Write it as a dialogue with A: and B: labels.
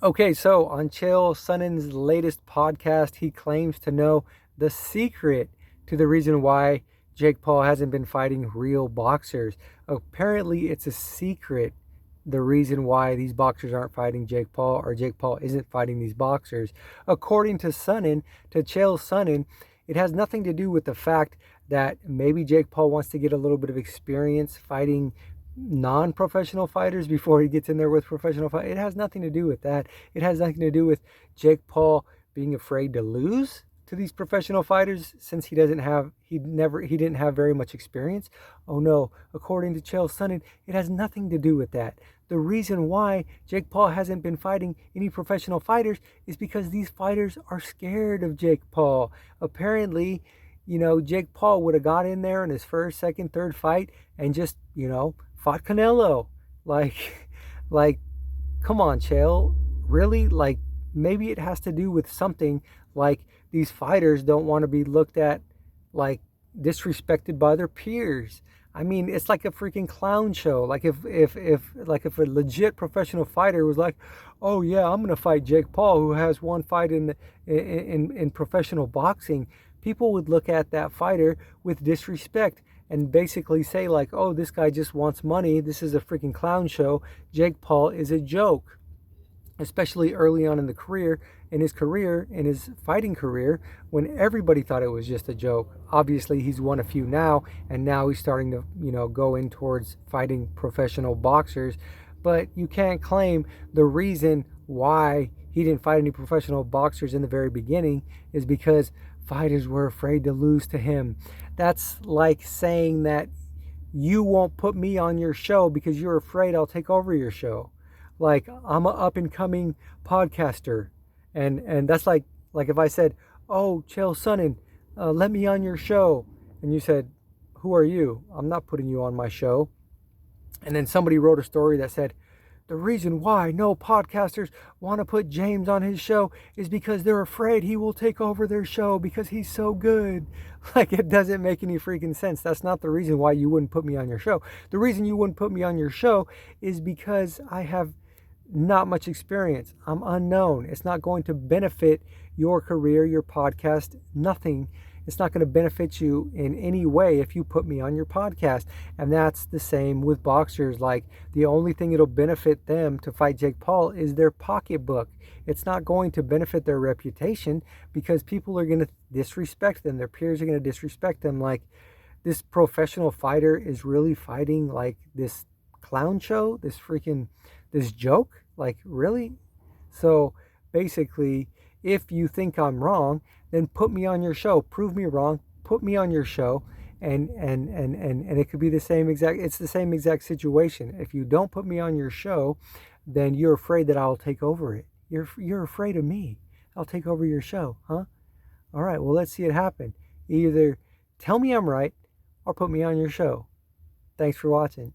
A: Okay, so on Chael Sonnen's latest podcast, he claims to know the secret to the reason why Jake Paul hasn't been fighting real boxers. Apparently, it's a secret, the reason why these boxers aren't fighting Jake Paul or Jake Paul isn't fighting these boxers. According to Sonnen, to Chael Sonnen, it has nothing to do with the fact that maybe Jake Paul wants to get a little bit of experience fighting non-professional fighters before he gets in there with professional fighters. It has nothing to do with that. It has nothing to do with Jake Paul being afraid to lose to these professional fighters since he didn't have very much experience. Oh no, according to Chael Sonnen, it has nothing to do with that. The reason why Jake Paul hasn't been fighting any professional fighters is because these fighters are scared of Jake Paul. Apparently, Jake Paul would have got in there in his first, second, third fight and just, fought Canelo. Like, like, come on, Chael. Really? Like, maybe it has to do with something like these fighters don't want to be looked at like disrespected by their peers. I mean, it's like a freaking clown show. Like if a legit professional fighter was like, "Oh yeah, I'm gonna fight Jake Paul, who has one fight in professional boxing," people would look at that fighter with disrespect and basically say like, "Oh, this guy just wants money. This is a freaking clown show. Jake Paul is a joke." Especially early on in in his fighting career, when everybody thought it was just a joke. Obviously, he's won a few now, and now he's starting to, go in towards fighting professional boxers. But you can't claim the reason why he didn't fight any professional boxers in the very beginning is because fighters were afraid to lose to him. That's like saying that you won't put me on your show because you're afraid I'll take over your show. Like, I'm a up and coming podcaster, and that's like if I said, "Oh, Chael Sonnen, let me on your show," and you said, "Who are you? I'm not putting you on my show." And then somebody wrote a story that said, "The reason why no podcasters want to put James on his show is because they're afraid he will take over their show because he's so good." Like, it doesn't make any freaking sense. That's not the reason why you wouldn't put me on your show. The reason you wouldn't put me on your show is because I have not much experience. I'm unknown. It's not going to benefit your career, your podcast, nothing. It's not going to benefit you in any way if you put me on your podcast. And that's the same with boxers. Like, the only thing it'll benefit them to fight Jake Paul is their pocketbook. It's not going to benefit their reputation because people are going to disrespect them. Their peers are going to disrespect them. Like, this professional fighter is really fighting like this clown show, this joke. Like, really? So basically, if you think I'm wrong, then put me on your show. Prove me wrong. Put me on your show. And it could be it's the same exact situation. If you don't put me on your show, then you're afraid that I'll take over it. You're afraid of me. I'll take over your show, huh? All right, well, let's see it happen. Either tell me I'm right or put me on your show. Thanks for watching.